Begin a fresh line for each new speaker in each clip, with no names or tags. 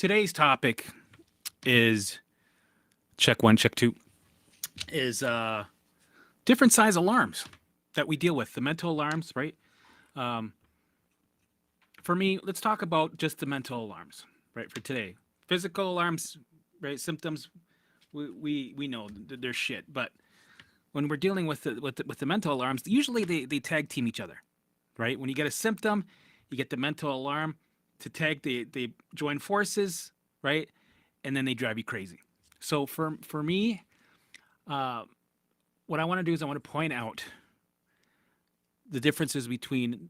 Today's topic is check one, check two, is different size alarms that we deal with, the mental alarms, right? Um, for me, let's talk about just the mental alarms, right, for today. Physical alarms, right, symptoms, we know they're shit, but when we're dealing with the mental alarms, usually they tag team each other, right? When you get a symptom, you get the mental alarm to tag, they join forces, right? And then they drive you crazy. So for me, uh, what I want to do is I want to point out the differences between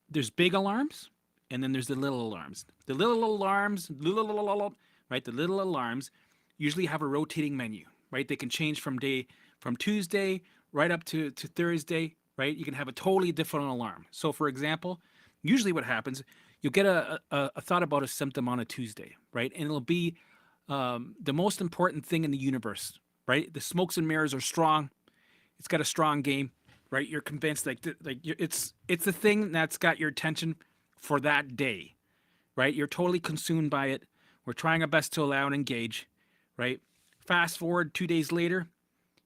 there's big alarms and then there's the little alarms. The little alarms, right? The little alarms usually have a rotating menu, right? They can change from Tuesday right up to Thursday, right? You can have a totally different alarm. So for example, usually what happens, you'll get a thought about a symptom on a Tuesday, right? And it'll be the most important thing in the universe, right? The smokes and mirrors are strong. It's got a strong game, right? You're convinced it's the thing that's got your attention for that day, right? You're totally consumed by it. We're trying our best to allow and engage, right? Fast forward 2 days later,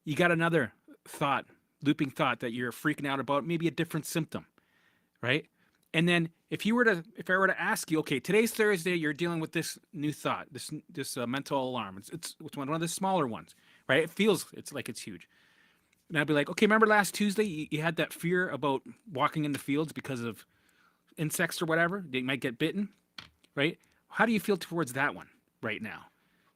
you got another thought, looping thought that you're freaking out about, maybe a different symptom, right? And then if I were to ask you, okay, today's Thursday, you're dealing with this new thought, this mental alarm. It's one of the smaller ones, right? It's like it's huge. And I'd be like, okay, remember last Tuesday you had that fear about walking in the fields because of insects or whatever? They might get bitten, right? How do you feel towards that one right now?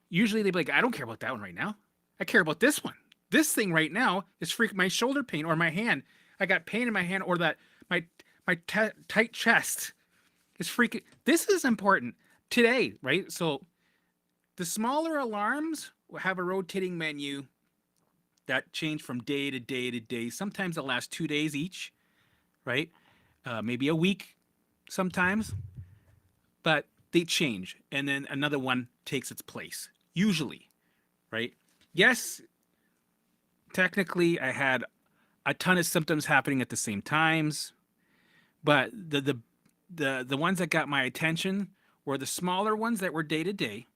Usually they'd be like, I don't care about that one right now. I care about this one. This thing right now is freaking my shoulder pain or my hand. I got pain in my hand or that my tight chest is freaking. This is important today, right? So the smaller alarms will have a rotating menu that change from day to day to day. Sometimes they'll last 2 days each, right? Maybe a week sometimes, but they change. And then another one takes its place, usually, right? Yes, technically I had a ton of symptoms happening at the same times, but the ones that got my attention were the smaller ones that were day to day,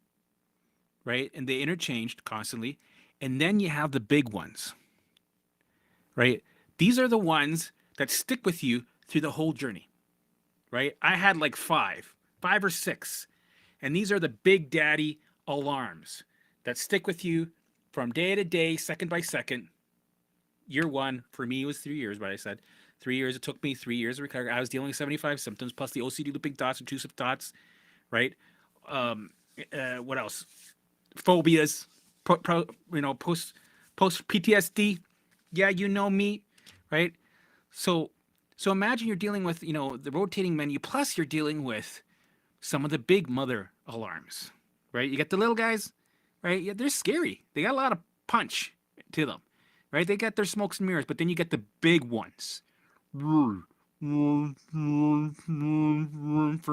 right? And they interchanged constantly. And then you have the big ones, right? These are the ones that stick with you through the whole journey, right? I had like five or six. And these are the big daddy alarms that stick with you from day to day, second by second. Year one, for me, was 3 years, but I said 3 years. It took me 3 years to recover. I was dealing with 75 symptoms, plus the OCD looping thoughts, intrusive thoughts, right? What else? Phobias, post PTSD. Yeah, you know me, right? So imagine you're dealing with the rotating menu, plus you're dealing with some of the big mother alarms, right? You get the little guys, right? Yeah, they're scary. They got a lot of punch to them, right? They got their smokes and mirrors, but then you get the big ones. For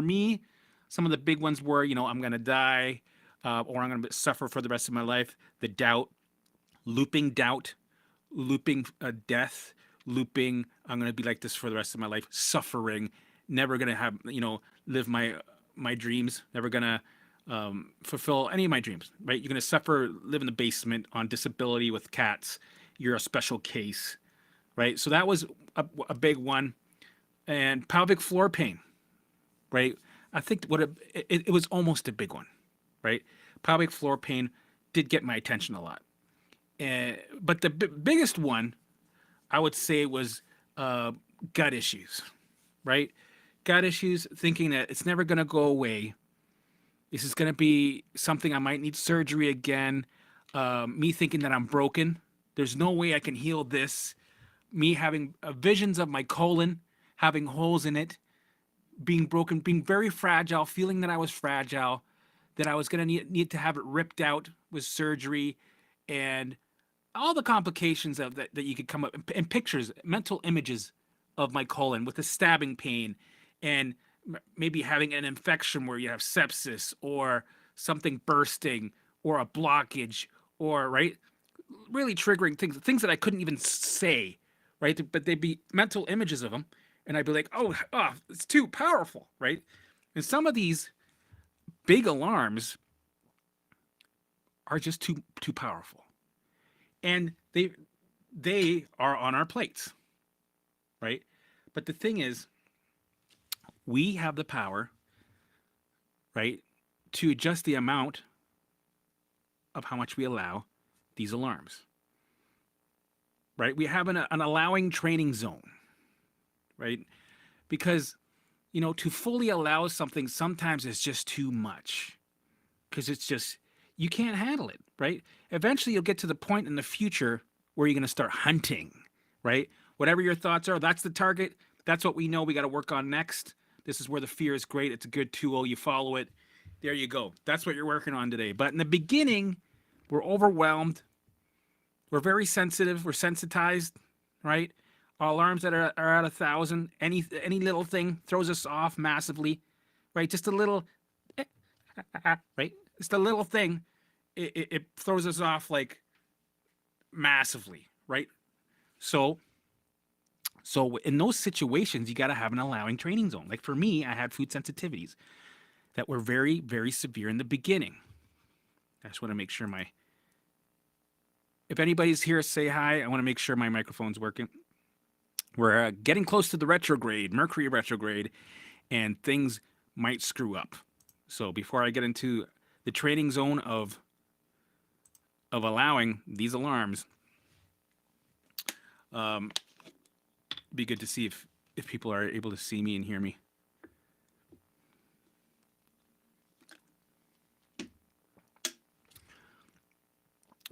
me, some of the big ones were, I'm gonna die, or I'm gonna suffer for the rest of my life. The doubt, looping death, looping. I'm gonna be like this for the rest of my life, suffering, never gonna have, live my dreams, never gonna fulfill any of my dreams, right? You're gonna suffer, live in the basement on disability with cats. You're a special case, right? So that was a big one. And pelvic floor pain, right? I think it was almost a big one, right? Pelvic floor pain did get my attention a lot. But the biggest one, I would say, was gut issues, right? Gut issues, thinking that it's never going to go away. This is going to be something I might need surgery again. Me thinking that I'm broken. There's no way I can heal this. Me having visions of my colon, having holes in it, being broken, being very fragile, feeling that I was fragile, that I was going to need to have it ripped out with surgery, and all the complications of that you could come up, and pictures, mental images of my colon with the stabbing pain, and maybe having an infection where you have sepsis or something bursting or a blockage, or right, really triggering things that I couldn't even say, right? But they'd be mental images of them, and I'd be like, oh, it's too powerful, right? And some of these big alarms are just too powerful, and they are on our plates, right? But the thing is, we have the power, right, to adjust the amount of how much we allow these alarms, right? We have an allowing training zone, right? Because, to fully allow something sometimes is just too much, because it's just, you can't handle it, right? Eventually you'll get to the point in the future where you're going to start hunting, right? Whatever your thoughts are, that's the target. That's what we know we got to work on next. This is where the fear is great. It's a good tool. You follow it. There you go. That's what you're working on today. But in the beginning, we're overwhelmed. We're very sensitive. We're sensitized, right? Our alarms that are at 1,000. Any little thing throws us off massively, right? Just a little, right? Just a little thing, it throws us off like massively, right? So in those situations, you got to have an allowing training zone. Like for me, I had food sensitivities that were very, very severe in the beginning. I just want to make sure if anybody's here, say hi. I want to make sure my microphone's working. We're getting close to the retrograde, Mercury retrograde, and things might screw up. So before I get into the training zone of allowing these alarms, be good to see if people are able to see me and hear me.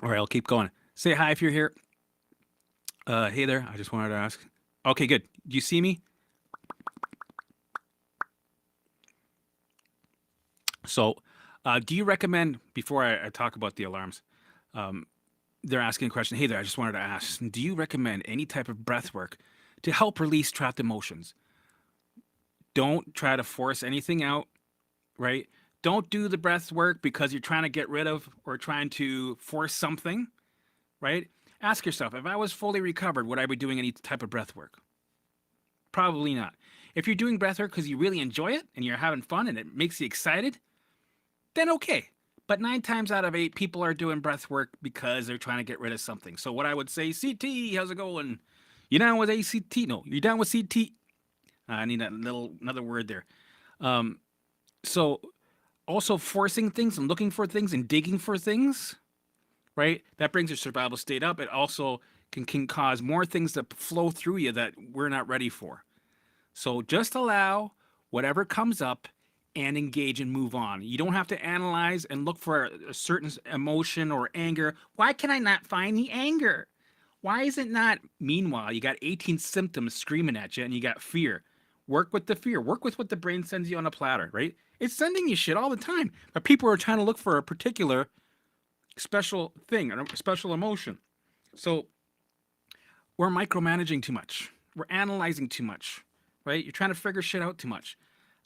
All right, I'll keep going. Say hi if you're here. Hey there, I just wanted to ask. Okay, good. Do you see me? So, do you recommend, before I talk about the alarms, they're asking a question. Hey there, I just wanted to ask, do you recommend any type of breath work to help release trapped emotions? Don't try to force anything out, right? Don't do the breath work because you're trying to get rid of or trying to force something, right? Ask yourself, if I was fully recovered, would I be doing any type of breath work? Probably not. If you're doing breath work because you really enjoy it and you're having fun and it makes you excited, then okay. But 9 times out of 8, people are doing breath work because they're trying to get rid of something. So what I would say, CT, how's it going? You down with ACT? No, you're down with CT? I need another word there. So also forcing things and looking for things and digging for things, right? That brings your survival state up. It also can cause more things to flow through you that we're not ready for. So just allow whatever comes up and engage and move on. You don't have to analyze and look for a certain emotion or anger. Why can I not find the anger? Why is it not? Meanwhile, you got 18 symptoms screaming at you and you got fear. Work with the fear. Work with what the brain sends you on a platter, right? It's sending you shit all the time. But people are trying to look for a particular special thing, a special emotion. So we're micromanaging too much. We're analyzing too much, right? You're trying to figure shit out too much.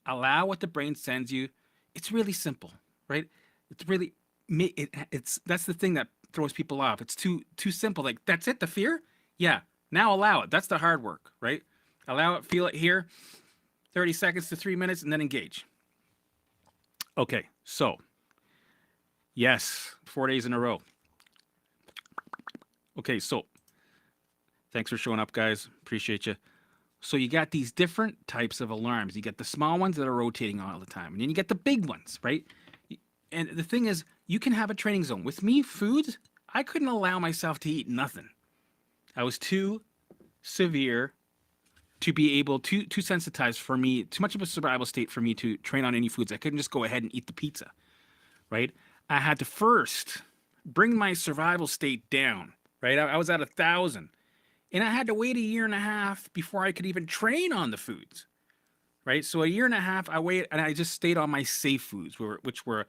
Allow what the brain sends you. It's really simple, right? It's really, that's the thing that throws people off. It's too simple. Like, that's it, the fear? Yeah, now allow it. That's the hard work, right? Allow it, feel it here, 30 seconds to 3 minutes, and then engage. Okay, so, yes, 4 days in a row. Okay, so, thanks for showing up, guys. Appreciate you. So you got these different types of alarms. You get the small ones that are rotating all the time, and then you get the big ones, right? And the thing is, you can have a training zone. With me, foods, I couldn't allow myself to eat nothing. I was too severe to be able to, too sensitized for me, too much of a survival state for me to train on any foods. I couldn't just go ahead and eat the pizza, right? I had to first bring my survival state down, right? I was at 1,000. And I had to wait 1.5 years before I could even train on the foods, right? So 1.5 years, I waited, and I just stayed on my safe foods, which were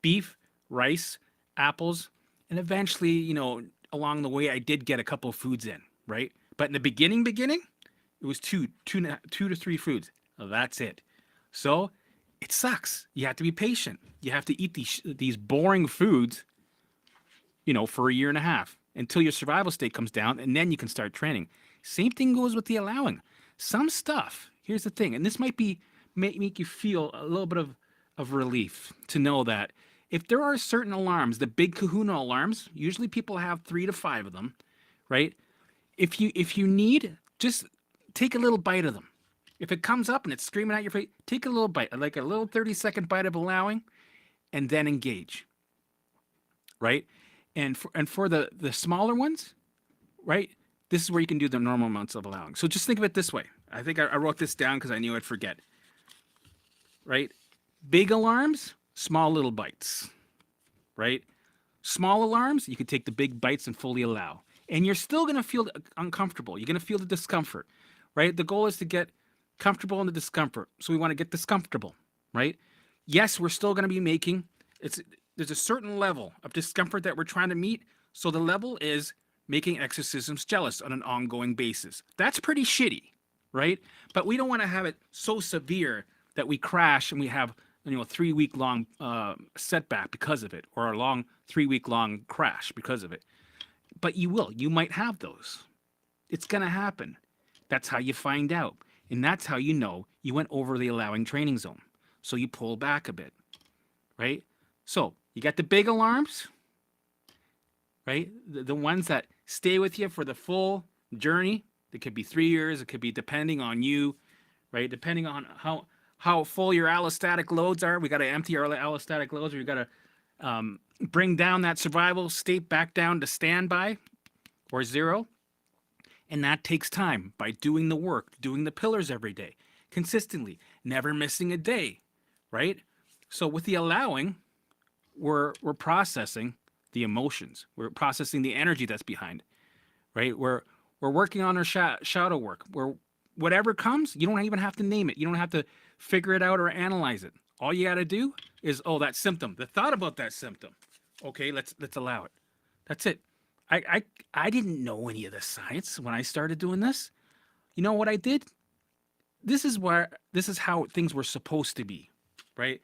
beef, rice, apples, and eventually, along the way, I did get a couple of foods in, right? But in the beginning, it was two to three foods. That's it. So it sucks. You have to be patient. You have to eat these boring foods, for 1.5 years. Until your survival state comes down, and then you can start training. Same thing goes with the allowing. Some stuff, here's the thing, and this might make you feel a little bit of of relief to know that if there are certain alarms, the big kahuna alarms, usually people have 3 to 5 of them, right? If you need, just take a little bite of them. If it comes up and it's screaming at your face, take a little bite, like a little 30-second bite of allowing, and then engage, right? And for the smaller ones, right? This is where you can do the normal amounts of allowing. So just think of it this way. I think I wrote this down because I knew I'd forget, right? Big alarms, small little bites, right? Small alarms, you can take the big bites and fully allow. And you're still going to feel uncomfortable. You're going to feel the discomfort, right? The goal is to get comfortable in the discomfort. So we want to get discomfortable, right? Yes, we're still going to be making, there's a certain level of discomfort that we're trying to meet. So the level is making exorcisms jealous on an ongoing basis. That's pretty shitty, right? But we don't want to have it so severe that we crash and we have, a 3-week long setback because of it, or a long 3-week long crash because of it. But you might have those. It's going to happen. That's how you find out. And that's how you know you went over the allowing training zone. So you pull back a bit, right? So you got the big alarms, right? The ones that stay with you for the full journey. It could be 3 years. It could be depending on you, right? Depending on how full your allostatic loads are. We got to empty our allostatic loads, or you got to bring down that survival state back down to standby or 0. And that takes time by doing the work, doing the pillars every day, consistently, never missing a day, right? So with the allowing, we're processing the emotions. We're processing the energy that's behind, right? We're working on our shadow work. Whatever comes, you don't even have to name it. You don't have to figure it out or analyze it. All you got to do is, that symptom, the thought about that symptom. Okay, let's allow it. That's it. I didn't know any of this science when I started doing this. You know what I did? This is how things were supposed to be, right?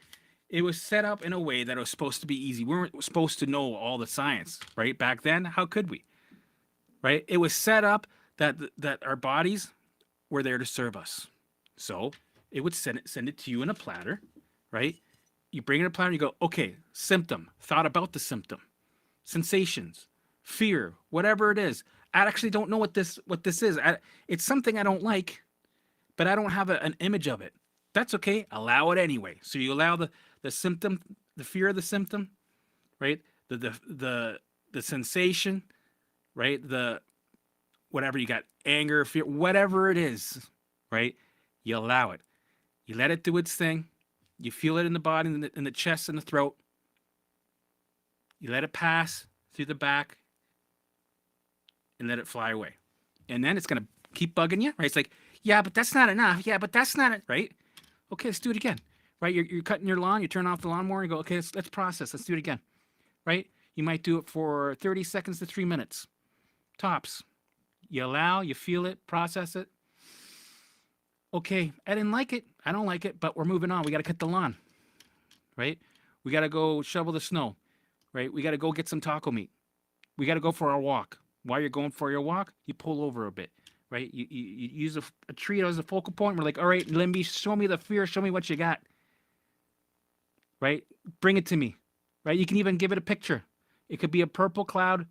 It was set up in a way that it was supposed to be easy. We weren't supposed to know all the science, right? Back then, how could we? Right? It was set up that our bodies were there to serve us. So it would send it to you in a platter, right? You bring it in a platter and you go, okay, symptom, thought about the symptom, sensations, fear, whatever it is. I actually don't know what this is. It's something I don't like, but I don't have an image of it. That's okay. Allow it anyway. So you allow the symptom, the fear of the symptom, right? The sensation, right? The whatever you got, anger, fear, whatever it is, right? You allow it. You let it do its thing. You feel it in the body, in the chest, and the throat. You let it pass through the back and let it fly away. And then it's going to keep bugging you, right? It's like, yeah, but that's not enough. Yeah, but that's not it, right? Okay, let's do it again, right? You're cutting your lawn. You turn off the lawnmower and go, okay, let's process. Let's do it again, right? You might do it for 30 seconds to 3 minutes, tops. You allow, you feel it, process it. Okay, I didn't like it. I don't like it, but we're moving on. We got to cut the lawn, right? We got to go shovel the snow, right? We got to go get some taco meat. We got to go for our walk. While you're going for your walk, you pull over a bit, right? You use a tree as a focal point. We're like, all right, Limby, show me the fear. Show me what you got, right? Bring it to me, right? You can even give it a picture. It could be a purple cloud,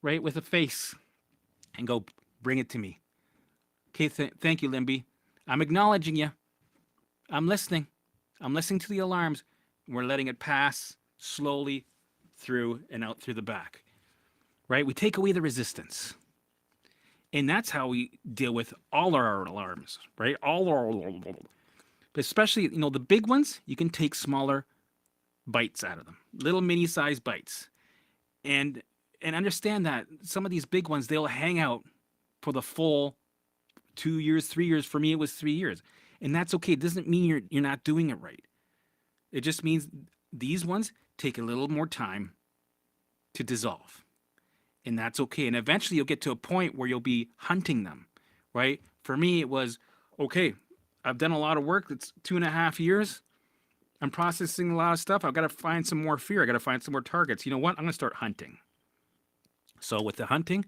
right, with a face, and go, bring it to me. Okay, thank you, Limby. I'm acknowledging you. I'm listening. I'm listening to the alarms. We're letting it pass slowly through and out through the back, right? We take away the resistance. And that's how we deal with all our alarms, right? But especially, the big ones, you can take smaller bites out of them, little mini-sized bites. And understand that some of these big ones, they'll hang out for the full 2 years, 3 years. For me, it was 3 years. And that's okay. It doesn't mean you're not doing it right. It just means these ones take a little more time to dissolve. And that's okay. And eventually you'll get to a point where you'll be hunting them, right? For me, it was, okay, I've done a lot of work. It's 2.5 years. I'm processing a lot of stuff. I've got to find some more fear. I got to find some more targets. You know what? I'm going to start hunting. So with the hunting,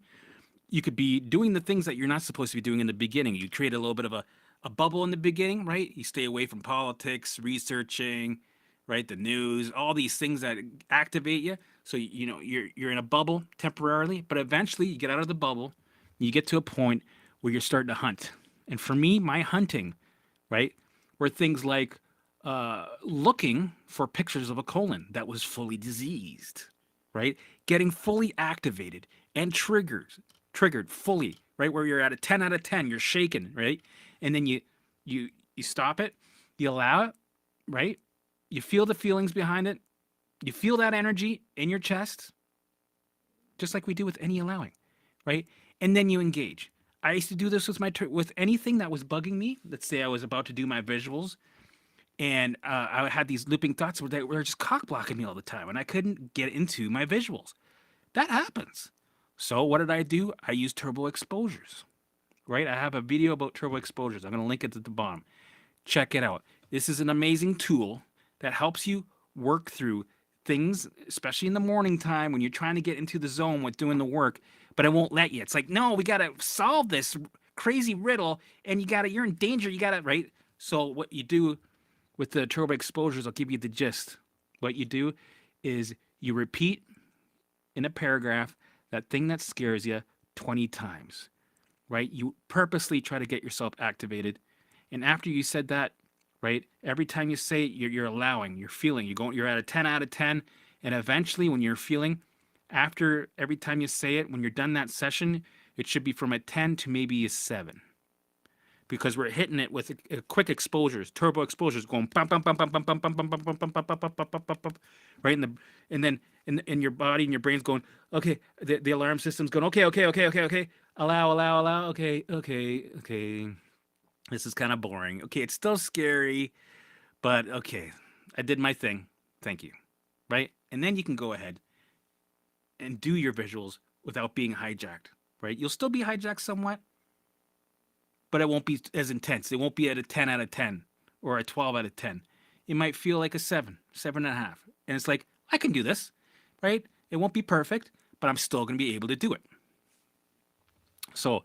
you could be doing the things that you're not supposed to be doing in the beginning. You create a little bit of a bubble in the beginning, right? You stay away from politics, researching, right? The news, all these things that activate you. So you're in a bubble temporarily, but eventually you get out of the bubble. You get to a point where you're starting to hunt. And for me, my hunting, right, were things like looking for pictures of a colon that was fully diseased, right? Getting fully activated and triggered fully, right? Where you're at a 10 out of 10, you're shaking, right? And then you you stop it, you allow it, right? You feel the feelings behind it. You feel that energy in your chest, just like we do with any allowing, right? And then you engage. I used to do this with with anything that was bugging me. Let's say I was about to do my visuals, and I had these looping thoughts where they were just cock blocking me all the time, and I couldn't get into my visuals. That happens. So what did I do? I used turbo exposures, right? I have a video about turbo exposures. I'm going to link it at the bottom. Check it out. This is an amazing tool that helps you work through things, especially in the morning time when you're trying to get into the zone with doing the work, but it won't let you. It's like, no, we got to solve this crazy riddle, and you're in danger. You got to, right? So what you do with the turbo exposures, I'll give you the gist. What you do is you repeat in a paragraph that thing that scares you 20 times, right? You purposely try to get yourself activated. And after you said that, right, every time you say it, you're allowing, you're feeling, you're at a 10 out of 10. And eventually, when you're feeling, after every time you say it, when you're done that session, it should be from a 10 to maybe a 7. Because we're hitting it with quick exposures, turbo exposures, going bum bum bum bum bum bum bum bum bum bum bum bum bum bum bum bum bum, right? And then in your body and your brain's going, okay, the alarm system's going, okay, allow, okay. This is kind of boring. Okay, it's still scary, but okay, I did my thing. Thank you, right? And then you can go ahead and do your visuals without being hijacked, right? You'll still be hijacked somewhat, but it won't be as intense. It won't be at a 10 out of 10 or a 12 out of 10. It might feel like a 7, 7.5. And it's like, I can do this, right? It won't be perfect, but I'm still going to be able to do it. So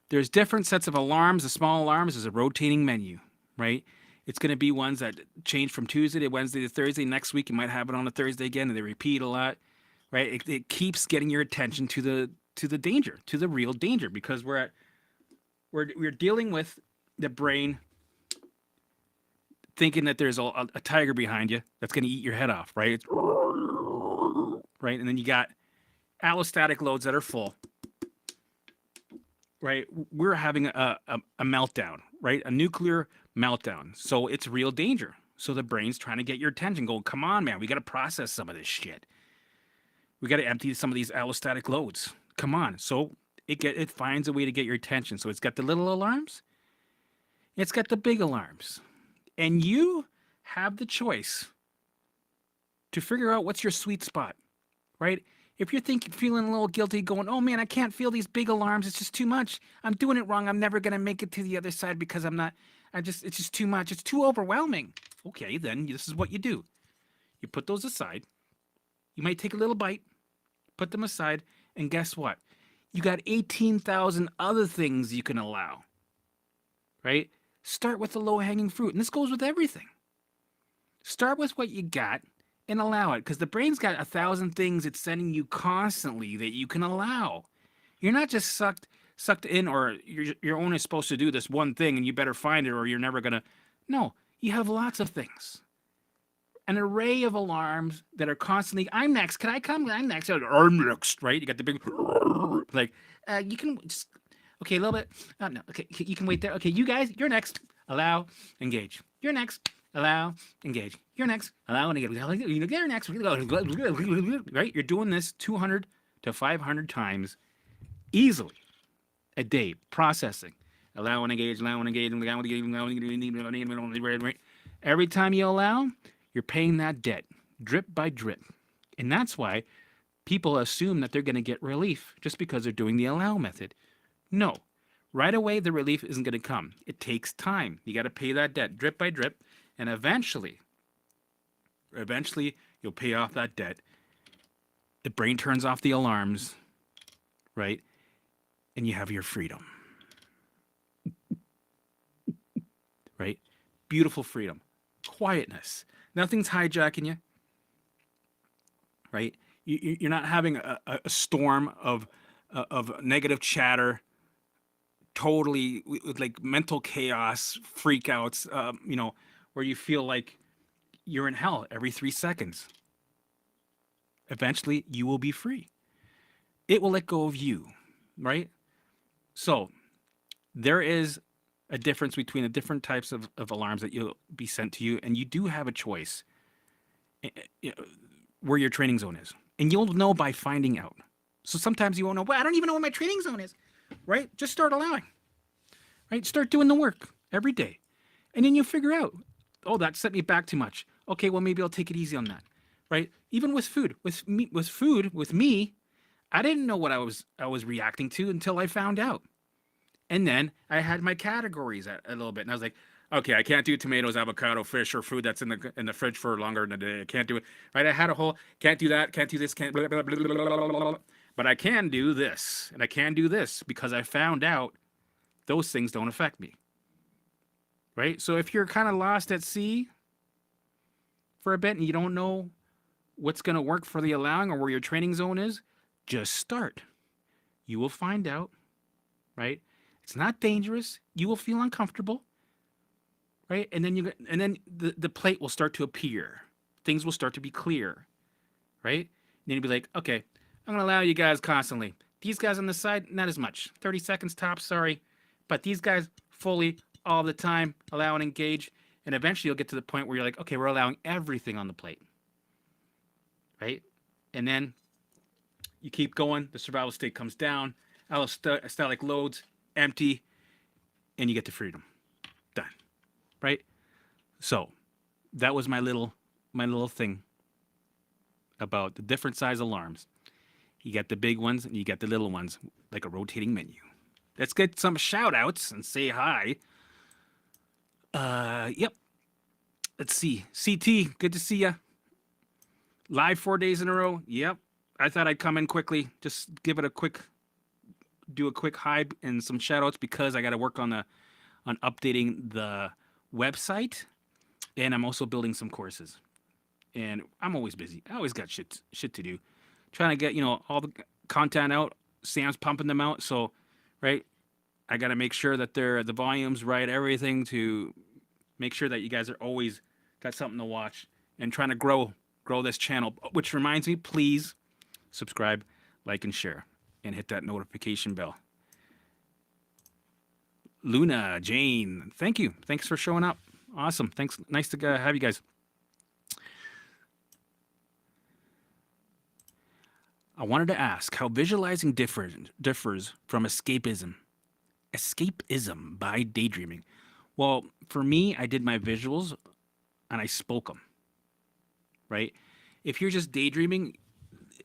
there's different sets of alarms. The small alarms is a rotating menu, right? It's going to be ones that change from Tuesday to Wednesday to Thursday. Next week, you might have it on a Thursday again, and they repeat a lot, right? It keeps getting your attention to the danger, to the real danger, because we're dealing with the brain thinking that there's a tiger behind you that's going to eat your head off, right? Right, and then you got allostatic loads that are full, right? We're having a meltdown, right? A nuclear meltdown. So it's real danger. So the brain's trying to get your attention, going, come on, man, we got to process some of this shit. We got to empty some of these allostatic loads. Come on. So it finds a way to get your attention. So it's got the little alarms, it's got the big alarms. And you have the choice to figure out what's your sweet spot, right? If you're feeling a little guilty, going, oh man, I can't feel these big alarms. It's just too much. I'm doing it wrong. I'm never going to make it to the other side because it's just too much. It's too overwhelming. Okay, then this is what you do. You put those aside. You might take a little bite, put them aside, and guess what? You got 18,000 other things you can allow, right? Start with the low-hanging fruit. And this goes with everything. Start with what you got and allow it, because the brain's got 1,000 things it's sending you constantly that you can allow. You're not just sucked in, or you're only supposed to do this one thing and you better find it or you're never going to. No, you have lots of things. An array of alarms that are constantly, I'm next, can I come? I'm next, right? You got the big, like, you can just, okay, a little bit, no, okay, you can wait there. Okay, you guys, you're next, allow, engage. You're next, allow, engage. You're next, allow, engage. You're next, right? You're doing this 200 to 500 times easily a day, processing. Allow and engage, allow and engage, allow and engage, right? Every time you allow, you're paying that debt, drip by drip. And that's why people assume that they're going to get relief just because they're doing the allow method. No. Right away, the relief isn't going to come. It takes time. You got to pay that debt drip by drip. And eventually, you'll pay off that debt. The brain turns off the alarms, right? And you have your freedom. Right? Beautiful freedom. Quietness. Nothing's hijacking you, right? You're not having a storm of negative chatter, totally with like mental chaos, freakouts, where you feel like you're in hell every 3 seconds. Eventually, you will be free. It will let go of you, right? So there is a difference between the different types of alarms that you'll be sent to you, and you do have a choice where your training zone is. And you'll know by finding out. So sometimes you won't know, well, I don't even know what my training zone is, right? Just start allowing, right? Start doing the work every day. And then you'll figure out, oh, that set me back too much. Okay, well, maybe I'll take it easy on that, right? Even with food, with me, I didn't know what I was reacting to until I found out. And then I had my categories a little bit, and I was like, okay, I can't do tomatoes, avocado, fish, or food that's in the fridge for longer than a day. I can't do it. Right? I had a whole can't do that, can't do this, can't blah, blah, blah, blah, blah, blah, blah. But I can do this, and I can do this because I found out those things don't affect me. Right? So if you're kind of lost at sea for a bit and you don't know what's going to work for the allowing or where your training zone is, just start. You will find out, right? It's not dangerous. You will feel uncomfortable, right? And then the plate will start to appear. Things will start to be clear, right? And then you'll be like, okay, I'm gonna allow you guys constantly. These guys on the side, not as much. 30 seconds tops, sorry. But these guys fully all the time, allow and engage. And eventually you'll get to the point where you're like, okay, we're allowing everything on the plate, right? And then you keep going. The survival state comes down. Allostatic loads, empty, and you get to freedom. Done. Right? So that was my little thing about the different size alarms. You got the big ones and you got the little ones, like a rotating menu. Let's get some shout outs and say hi. Yep. Let's see. CT, good to see ya. Live 4 days in a row. Yep. I thought I'd come in quickly, just do a quick hi and some shout outs because I got to work on updating the website, and I'm also building some courses. And I'm always busy. I always got shit to do. Trying to get, all the content out. Sam's pumping them out. So, right, I got to make sure that the volume's right, everything to make sure that you guys are always got something to watch and trying to grow this channel. Which reminds me, please subscribe, like, and share, and hit that notification bell. Luna, Jane, thank you. Thanks for showing up. Awesome. Thanks. Nice to have you guys. I wanted to ask how visualizing differs from escapism. Escapism by daydreaming. Well, for me, I did my visuals and I spoke them. Right? If you're just daydreaming,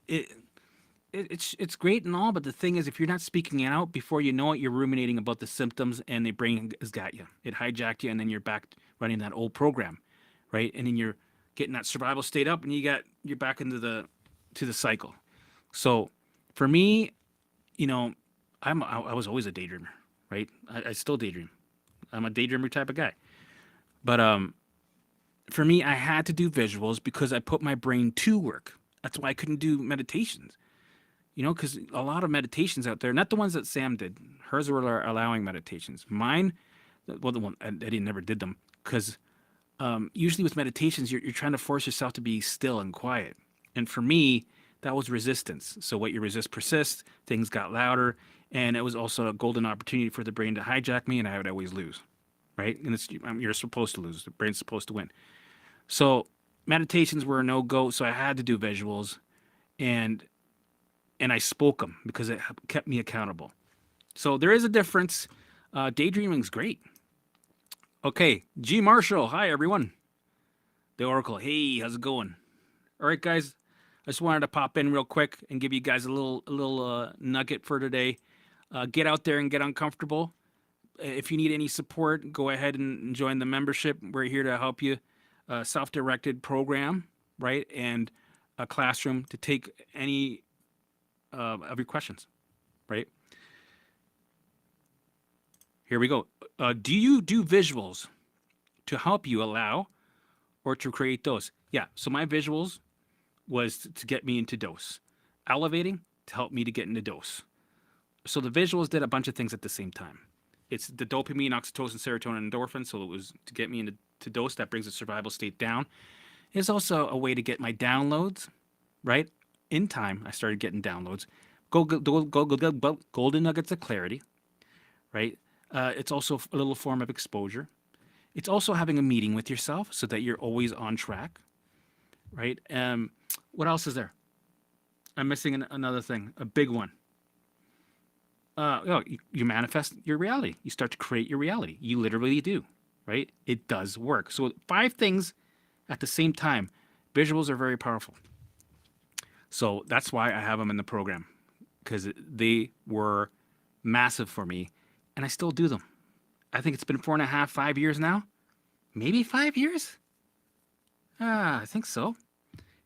it's great and all, but the thing is, if you're not speaking it out, before you know it, you're ruminating about the symptoms, and the brain has got you. It hijacked you, and then you're back running that old program, right? And then you're getting that survival state up, and you're back into the cycle. So, for me, I was always a daydreamer, right? I still daydream. I'm a daydreamer type of guy, but for me, I had to do visuals because I put my brain to work. That's why I couldn't do meditations. Because a lot of meditations out there, not the ones that Sam did. Hers were allowing meditations. Mine, well, the one I never did them because usually with meditations, you're trying to force yourself to be still and quiet. And for me, that was resistance. So what you resist persists. Things got louder, and it was also a golden opportunity for the brain to hijack me, and I would always lose, right? And you're supposed to lose. The brain's supposed to win. So meditations were a no-go. So I had to do visuals, and I spoke them because it kept me accountable. So there is a difference. Daydreaming's great. Okay, G. Marshall. Hi, everyone. The Oracle. Hey, how's it going? All right, guys. I just wanted to pop in real quick and give you guys a little nugget for today. Get out there and get uncomfortable. If you need any support, go ahead and join the membership. We're here to help you. Self-directed program, right? And a classroom to take any of your questions, right? Here we go. Do you do visuals to help you allow or to create dose. Yeah. So my visuals was to get me into dose. Elevating to help me to get into dose. So the visuals did a bunch of things at the same time. It's the dopamine, oxytocin, serotonin, endorphin. So it was to get me into dose. That brings the survival state down. It's also a way to get my downloads, right? In time, I started getting downloads. Golden nuggets of clarity, right? It's also a little form of exposure. It's also having a meeting with yourself so that you're always on track, right? What else is there? I'm missing another thing, a big one. You manifest your reality. You start to create your reality. You literally do, right? It does work. So 5 things at the same time. Visuals are very powerful. So that's why I have them in the program, because they were massive for me, and I still do them. I think it's been 4.5, 5 years now. Maybe 5 years? I think so.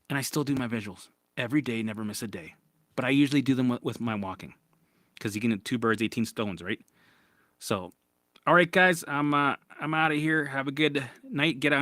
And I still do my visuals every day, never miss a day. But I usually do them with my walking, because you can hit 2 birds, 18 stones, right? So, all right, guys, I'm out of here. Have a good night. Get out.